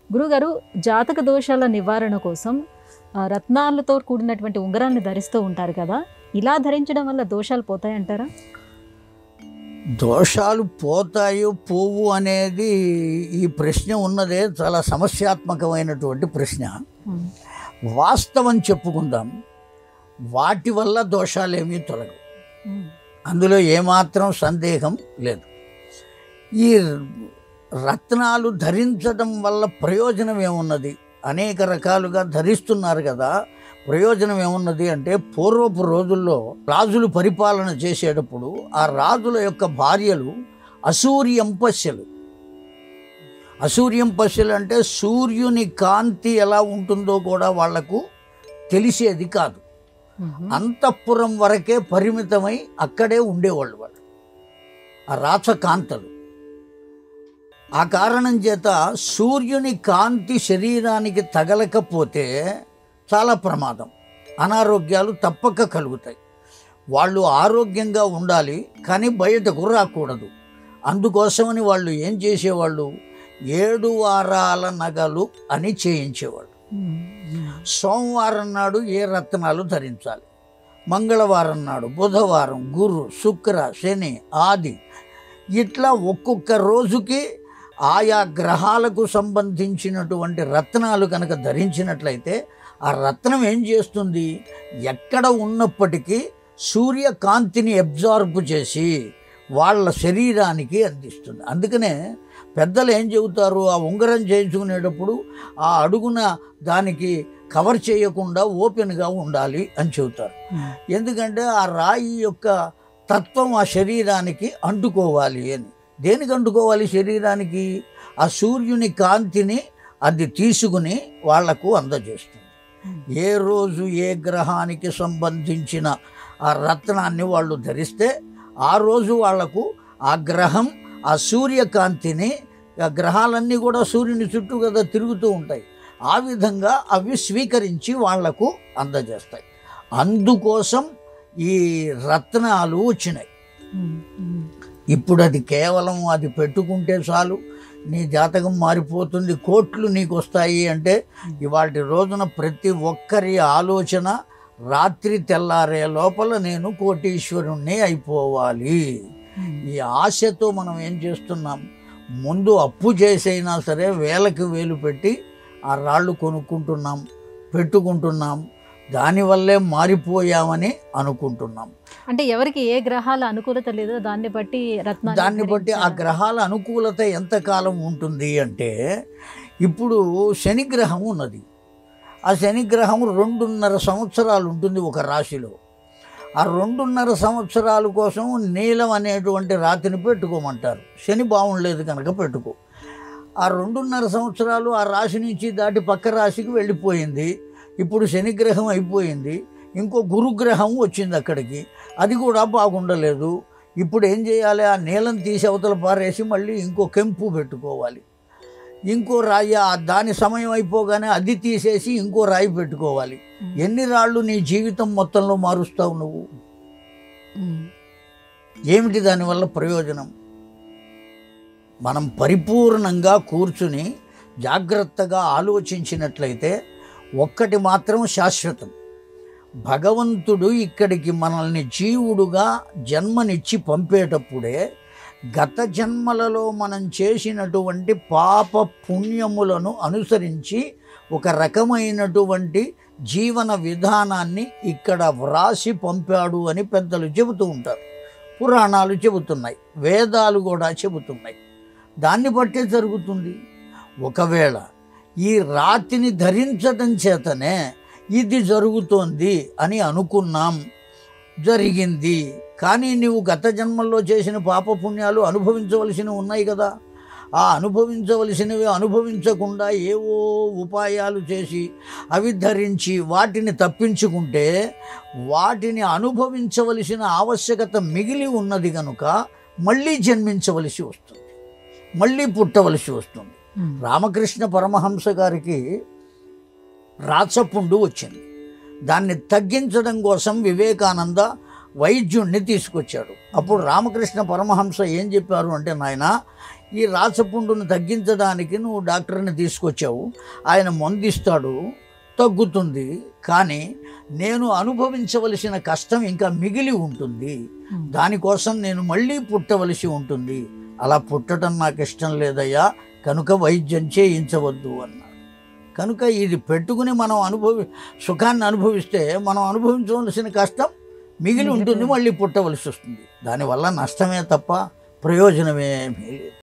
గురుగారు, జాతక దోషాల నివారణ కోసం రత్నాలతో కూడినటువంటి ఉంగరాన్ని ధరిస్తూ ఉంటారు కదా, ఇలా ధరించడం వల్ల దోషాలు పోతాయంటారా? దోషాలు పోతాయో పోవు అనేది ఈ ప్రశ్న ఉన్నదే చాలా సమస్యాత్మకమైనటువంటి ప్రశ్న. వాస్తవం చెప్పుకుందాం, వాటి వల్ల దోషాలేమీ తొలగవు, అందులో ఏమాత్రం సందేహం లేదు. ఈ రత్నాలు ధరించడం వల్ల ప్రయోజనం ఏమున్నది? అనేక రకాలుగా ధరిస్తున్నారు కదా, ప్రయోజనం ఏమున్నది అంటే, పూర్వపు రోజుల్లో రాజులు పరిపాలన చేసేటప్పుడు ఆ రాజుల యొక్క భార్యలు అసూర్యంపశ్యలు. అసూర్యంపశ్యలు అంటే సూర్యుని కాంతి ఎలా ఉంటుందో కూడా వాళ్లకు తెలిసేది కాదు. అంతఃపురం వరకే పరిమితమై అక్కడే ఉండేవాళ్ళు వాళ్ళు, ఆ రాచకాంతలు. ఆ కారణం చేత సూర్యుని కాంతి శరీరానికి తగలకపోతే చాలా ప్రమాదం, అనారోగ్యాలు తప్పక కలుగుతాయి. వాళ్ళు ఆరోగ్యంగా ఉండాలి, కానీ బయటకు రాకూడదు. అందుకోసమని వాళ్ళు ఏం చేసేవాళ్ళు, 7 వారాల నగలు అని చేయించేవాళ్ళు. సోమవారం నాడు ఏ రత్నాలు ధరించాలి, మంగళవారం నాడు, బుధవారం, గురు, శుక్ర, శని, ఆది, ఇట్లా ఒక్కొక్క రోజుకి ఆయా గ్రహాలకు సంబంధించినటువంటి రత్నాలు కనుక ధరించినట్లయితే ఆ రత్నం ఏం చేస్తుంది, ఎక్కడ ఉన్నప్పటికీ సూర్యకాంతిని అబ్జార్బ్ చేసి వాళ్ళ శరీరానికి అందిస్తుంది. అందుకనే పెద్దలు ఏం చెబుతారు, ఆ ఉంగరం చేయించుకునేటప్పుడు ఆ అడుగున దానికి కవర్ చేయకుండా ఓపెన్గా ఉండాలి అని చెబుతారు. ఎందుకంటే ఆ రాయి యొక్క తత్వం ఆ శరీరానికి అంటుకోవాలి అని. దేనికి అంటుకోవాలి శరీరానికి? ఆ సూర్యుని కాంతిని అది తీసుకుని వాళ్లకు అందజేస్తుంది. ఏ రోజు ఏ గ్రహానికి సంబంధించిన ఆ రత్నాన్ని వాళ్ళు ధరిస్తే ఆ రోజు వాళ్లకు ఆ గ్రహం ఆ సూర్యకాంతిని, ఆ గ్రహాలన్నీ కూడా సూర్యుని చుట్టూ కదా తిరుగుతూ ఉంటాయి, ఆ విధంగా అవి స్వీకరించి వాళ్లకు అందజేస్తాయి. అందుకోసం ఈ రత్నాలు వచ్చినాయి. ఇప్పుడు అది కేవలం అది పెట్టుకుంటే చాలు, నీ జాతకం మారిపోతుంది, కోట్లు నీకు వస్తాయి అంటే, ఇవాటి రోజున ప్రతి ఒక్కరి ఆలోచన రాత్రి తెల్లారే లోపల నేను కోటీశ్వరుణ్ణి అయిపోవాలి. ఈ ఆశతో మనం ఏం చేస్తున్నాం, ముందు అప్పు చేసైనా సరే వేలకు వేలు పెట్టి ఆ రాళ్ళు కొనుక్కుంటున్నాం, పెట్టుకుంటున్నాం, దానివల్లే మారిపోయామని అనుకుంటున్నాం. అంటే ఎవరికి ఏ గ్రహాల అనుకూలత లేదో దాన్ని బట్టి ఆ గ్రహాల అనుకూలత ఎంతకాలం ఉంటుంది అంటే, ఇప్పుడు శనిగ్రహం ఉన్నది. ఆ శనిగ్రహం 2.5 సంవత్సరాలు ఉంటుంది ఒక రాశిలో. ఆ 2.5 సంవత్సరాల కోసం నీలం అనేటువంటి రాతిని పెట్టుకోమంటారు. శని బాగుండలేదు కనుక పెట్టుకో. ఆ 2.5 సంవత్సరాలు ఆ రాశి నుంచి దాటి పక్క రాశికి వెళ్ళిపోయింది. ఇప్పుడు శనిగ్రహం అయిపోయింది, ఇంకో గురుగ్రహం వచ్చింది అక్కడికి, అది కూడా బాగుండలేదు. ఇప్పుడు ఏం చేయాలి, ఆ నీలం తీసి అవతల పారేసి మళ్ళీ ఇంకో కెంపు పెట్టుకోవాలి. ఇంకో రాయి దాని సమయం అయిపోగానే అది తీసేసి ఇంకో రాయి పెట్టుకోవాలి. ఎన్ని రాళ్ళు నీ జీవితం మొత్తంలో మారుస్తావు నువ్వు? ఏమిటి దానివల్ల ప్రయోజనం? మనం పరిపూర్ణంగా కూర్చుని జాగ్రత్తగా ఆలోచించినట్లయితే ఒక్కటి మాత్రం శాశ్వతం, భగవంతుడు ఇక్కడికి మనల్ని జీవుడుగా జన్మనిచ్చి పంపేటప్పుడే గత జన్మలలో మనం చేసినటువంటి పాప పుణ్యములను అనుసరించి ఒక రకమైనటువంటి జీవన విధానాన్ని ఇక్కడ వ్రాసి పంపాడు అని పెద్దలు చెబుతూ ఉంటారు. పురాణాలు చెబుతున్నాయి, వేదాలు కూడా చెబుతున్నాయి. దాన్ని బట్టే జరుగుతుంది. ఒకవేళ ఈ రాతిని ధరించడం చేతనే ఇది జరుగుతోంది అని అనుకున్నాం, జరిగింది. కానీ నువ్వు గత జన్మల్లో చేసిన పాపపుణ్యాలు అనుభవించవలసినవి ఉన్నాయి కదా, ఆ అనుభవించవలసినవి అనుభవించకుండా ఏవో ఉపాయాలు చేసి అవి ధరించి వాటిని తప్పించుకుంటే వాటిని అనుభవించవలసిన ఆవశ్యకత మిగిలి ఉన్నది కనుక మళ్ళీ జన్మించవలసి వస్తుంది, మళ్ళీ పుట్టవలసి వస్తుంది. రామకృష్ణ పరమహంస గారికి రాచపుండు వచ్చింది. దాన్ని తగ్గించడం కోసం వివేకానంద వైద్యుణ్ణి తీసుకొచ్చాడు. అప్పుడు రామకృష్ణ పరమహంస ఏం చెప్పారు అంటే, నాయన ఈ రాచపుండును తగ్గించడానికి నువ్వు డాక్టర్ని తీసుకొచ్చావు, ఆయన మందిస్తాడు, తగ్గుతుంది, కానీ నేను అనుభవించవలసిన కష్టం ఇంకా మిగిలి ఉంటుంది, దానికోసం నేను మళ్ళీ పుట్టవలసి ఉంటుంది, అలా పుట్టడం నాకు ఇష్టం లేదయ్యా, కనుక వైద్యం చేయించవద్దు అన్నాడు. కనుక ఇది పెట్టుకుని మనం సుఖాన్ని అనుభవిస్తే మనం అనుభవించవలసిన కష్టం మిగిలి ఉంటుంది, మళ్ళీ పుట్టవలసి వస్తుంది. దానివల్ల నష్టమే తప్ప ప్రయోజనమేమీ లేదు.